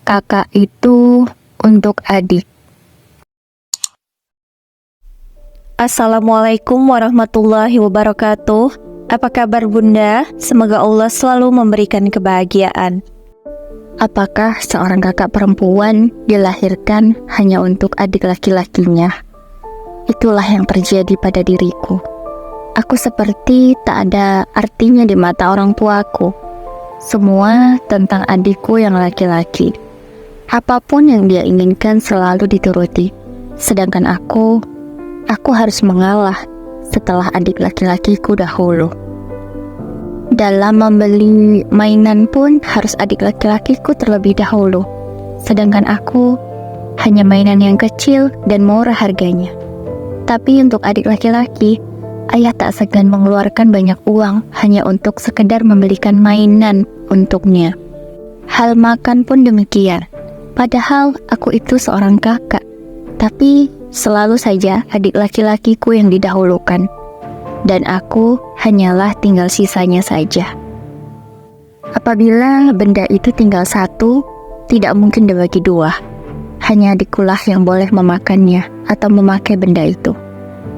Kakak itu untuk adik. Assalamualaikum warahmatullahi wabarakatuh. Apa kabar Bunda? Semoga Allah selalu memberikan kebahagiaan. Apakah seorang kakak perempuan dilahirkan hanya untuk adik laki-lakinya? Itulah yang terjadi pada diriku. Aku seperti tak ada artinya di mata orang tuaku. Semua tentang adikku yang laki-laki. Apapun yang dia inginkan selalu dituruti. Sedangkan aku harus mengalah setelah adik laki-lakiku dahulu. Dalam membeli mainan pun harus adik laki-lakiku terlebih dahulu. Sedangkan aku hanya mainan yang kecil dan murah harganya. Tapi untuk adik laki-laki, ayah tak segan mengeluarkan banyak uang hanya untuk sekedar membelikan mainan untuknya. Hal makan pun demikian. Padahal aku itu seorang kakak, tapi selalu saja adik laki-lakiku yang didahulukan. Dan aku hanyalah tinggal sisanya saja. Apabila benda itu tinggal satu, tidak mungkin dibagi dua. Hanya adikkulah yang boleh memakannya atau memakai benda itu.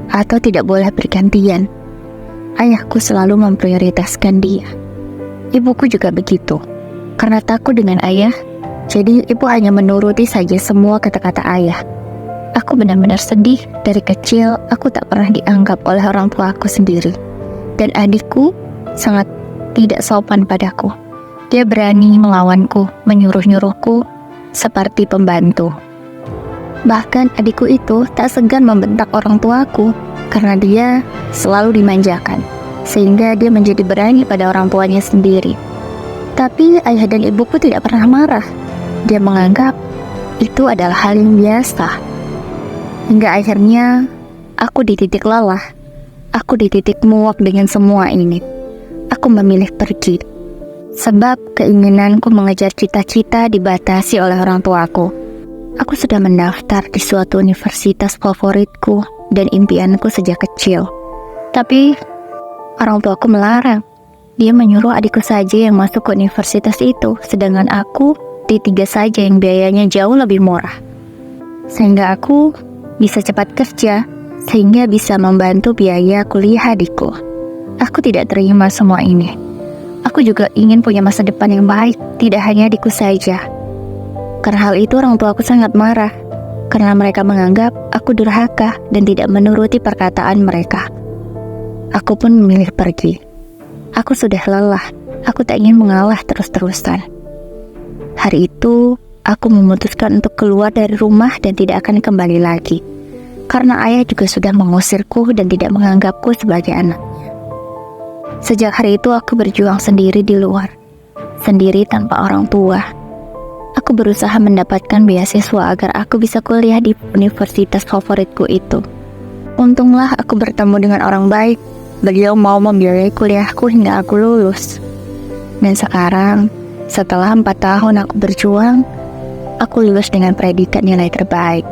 Atau tidak boleh bergantian. Ayahku selalu memprioritaskan dia. Ibuku juga begitu. Karena takut dengan ayah, jadi ibu hanya menuruti saja semua kata-kata ayah. Aku benar-benar sedih. Dari kecil, aku tak pernah dianggap oleh orang tua aku sendiri. Dan adikku sangat tidak sopan padaku. Dia berani melawanku, menyuruh-nyuruhku seperti pembantu. Bahkan adikku itu tak segan membentak orang tuaku karena dia selalu dimanjakan. Sehingga dia menjadi berani pada orang tuanya sendiri. Tapi ayah dan ibuku tidak pernah marah. Dia menganggap itu adalah hal yang biasa. Hingga akhirnya, aku di titik lelah. Aku di titik muak dengan semua ini. Aku memilih pergi. Sebab keinginanku mengejar cita-cita dibatasi oleh orang tuaku. Aku sudah mendaftar di suatu universitas favoritku dan impianku sejak kecil. Tapi, orang tuaku melarang. Dia menyuruh adikku saja yang masuk ke universitas itu, sedangkan aku di 3 saja yang biayanya jauh lebih murah. Sehingga aku bisa cepat kerja, sehingga bisa membantu biaya kuliah adikku. Aku tidak terima semua ini. Aku juga ingin punya masa depan yang baik, tidak hanya adikku saja. Karena hal itu orang tuaku sangat marah, karena mereka menganggap aku durhaka dan tidak menuruti perkataan mereka. Aku pun memilih pergi. Aku sudah lelah, aku tak ingin mengalah terus-terusan. Hari itu, aku memutuskan untuk keluar dari rumah dan tidak akan kembali lagi. Karena ayah juga sudah mengusirku dan tidak menganggapku sebagai anaknya. Sejak hari itu aku berjuang sendiri di luar. Sendiri tanpa orang tua. Aku berusaha mendapatkan beasiswa agar aku bisa kuliah di universitas favoritku itu. Untunglah aku bertemu dengan orang baik. Beliau mau membiayai kuliahku hingga aku lulus. Dan sekarang, setelah 4 tahun aku berjuang, aku lulus dengan predikat nilai terbaik.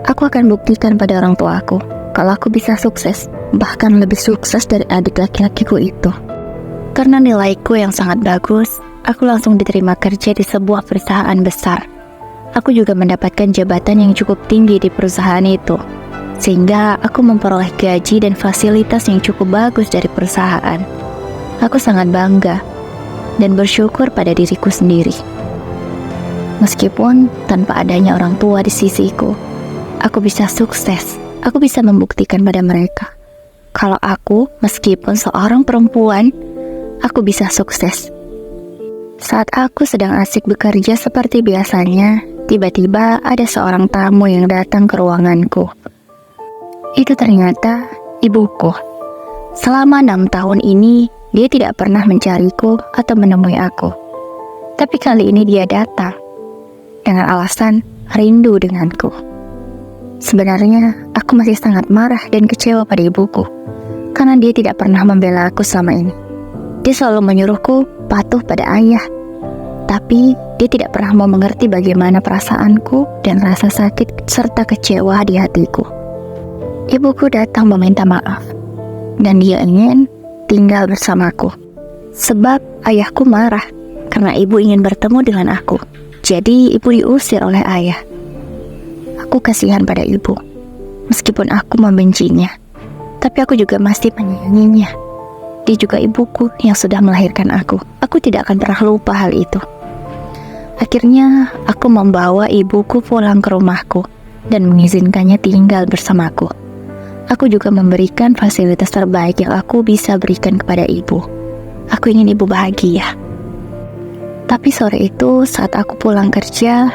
Aku akan buktikan pada orang tuaku kalau aku bisa sukses, bahkan lebih sukses dari adik laki-lakiku itu. Karena nilaiku yang sangat bagus, aku langsung diterima kerja di sebuah perusahaan besar. Aku juga mendapatkan jabatan yang cukup tinggi di perusahaan itu, sehingga aku memperoleh gaji dan fasilitas yang cukup bagus dari perusahaan. Aku sangat bangga dan bersyukur pada diriku sendiri. Meskipun tanpa adanya orang tua di sisiku, aku bisa sukses. Aku bisa membuktikan pada mereka kalau aku, meskipun seorang perempuan, aku bisa sukses. Saat aku sedang asik bekerja seperti biasanya, tiba-tiba ada seorang tamu yang datang ke ruanganku. Itu ternyata ibuku. Selama 6 tahun ini, dia tidak pernah mencariku atau menemui aku. Tapi kali ini dia datang dengan alasan rindu denganku. Sebenarnya, aku masih sangat marah dan kecewa pada ibuku, karena dia tidak pernah membela aku selama ini. Dia selalu menyuruhku patuh pada ayah, tapi dia tidak pernah mau mengerti bagaimana perasaanku dan rasa sakit serta kecewa di hatiku. Ibuku datang meminta maaf, dan dia ingin tinggal bersamaku. Sebab ayahku marah, karena ibu ingin bertemu dengan aku. Jadi ibu diusir oleh ayah. Aku kasihan pada ibu. Meskipun aku membencinya, tapi aku juga masih menyayanginya. Dia juga ibuku yang sudah melahirkan aku. Aku tidak akan pernah lupa hal itu. Akhirnya aku membawa ibuku pulang ke rumahku dan mengizinkannya tinggal bersamaku. Aku juga memberikan fasilitas terbaik yang aku bisa berikan kepada ibu. Aku ingin ibu bahagia. Tapi sore itu saat aku pulang kerja,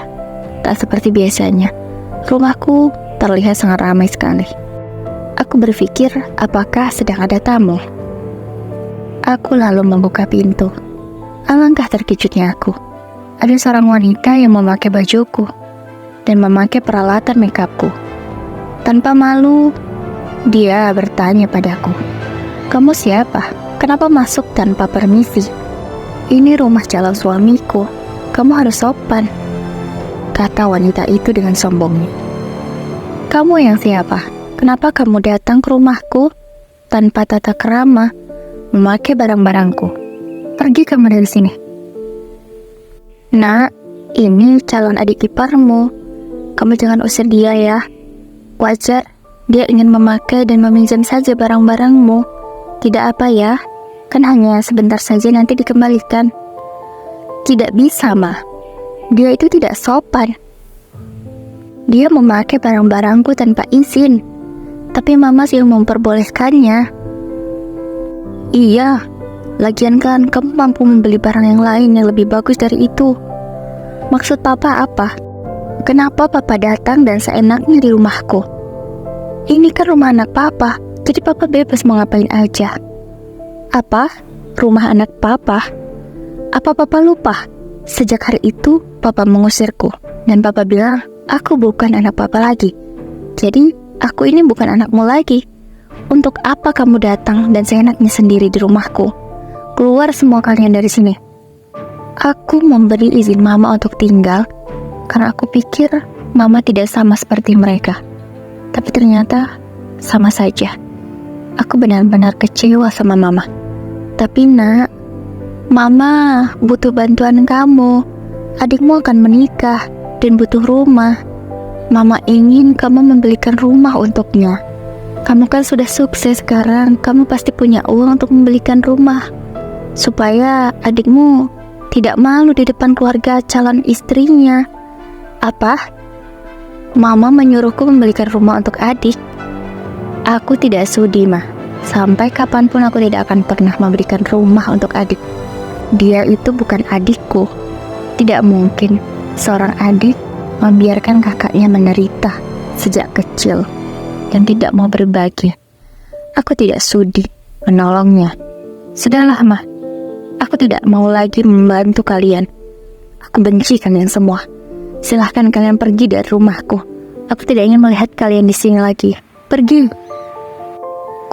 tak seperti biasanya. Rumahku terlihat sangat ramai sekali. Aku berpikir apakah sedang ada tamu. Aku lalu membuka pintu. Alangkah terkejutnya aku. Ada seorang wanita yang memakai bajuku dan memakai peralatan makeupku. Tanpa malu, dia bertanya padaku, "Kamu siapa? Kenapa masuk tanpa permisi? Ini rumah calon suamiku. Kamu harus sopan," kata wanita itu dengan sombongnya. "Kamu yang siapa? Kenapa kamu datang ke rumahku tanpa tata krama, memakai barang-barangku? Pergi kamu dari sini." "Nak, ini calon adik iparmu. Kamu jangan usir dia ya. Wajar, dia ingin memakai dan meminjam saja barang-barangmu. Tidak apa ya, kan hanya sebentar saja nanti dikembalikan." "Tidak bisa, Ma. Dia itu tidak sopan. Dia memakai barang-barangku tanpa izin, tapi Mama yang memperbolehkannya." "Iya, lagian kan kamu mampu membeli barang yang lain yang lebih bagus dari itu. Maksud Papa apa? Kenapa Papa datang dan seenaknya di rumahku? Ini kan rumah anak Papa, jadi Papa bebas mau ngapain aja." "Apa? Rumah anak Papa? Apa Papa lupa? Sejak hari itu Papa mengusirku dan Papa bilang aku bukan anak Papa lagi. Jadi aku ini bukan anakmu lagi. Untuk apa kamu datang dan seenaknya sendiri di rumahku? Keluar semua kalian dari sini." Aku memberi izin Mama untuk tinggal karena aku pikir Mama tidak sama seperti mereka. Tapi ternyata sama saja. Aku benar-benar kecewa sama Mama. "Tapi Nak, Mama butuh bantuan kamu. Adikmu akan menikah dan butuh rumah. Mama ingin kamu membelikan rumah untuknya. Kamu kan sudah sukses sekarang, kamu pasti punya uang untuk membelikan rumah. Supaya adikmu tidak malu di depan keluarga calon istrinya." "Apa? Mama menyuruhku membelikan rumah untuk adik? Aku tidak sudi, Ma. Sampai kapanpun aku tidak akan pernah memberikan rumah untuk adik. Dia itu bukan adikku. Tidak mungkin seorang adik membiarkan kakaknya menderita sejak kecil dan tidak mau berbagi. Aku tidak sudi menolongnya. Sudahlah, Ma. Aku tidak mau lagi membantu kalian. Aku benci kalian semua. Silahkan kalian pergi dari rumahku. Aku tidak ingin melihat kalian di sini lagi. Pergi."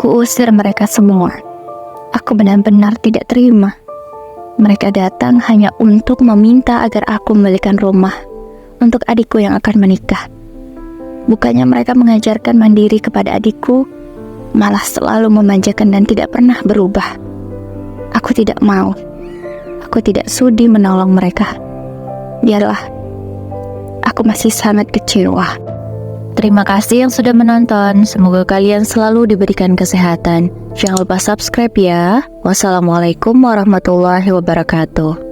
Kuusir mereka semua. Aku benar-benar tidak terima. Mereka datang hanya untuk meminta agar aku membelikan rumah untuk adikku yang akan menikah. Bukannya mereka mengajarkan mandiri kepada adikku, malah selalu memanjakan dan tidak pernah berubah. Aku tidak mau. Aku tidak sudi menolong mereka. Biarlah. Aku masih sangat kecewa. Terima kasih yang sudah menonton. Semoga kalian selalu diberikan kesehatan. Jangan lupa subscribe ya. Wassalamualaikum warahmatullahi wabarakatuh.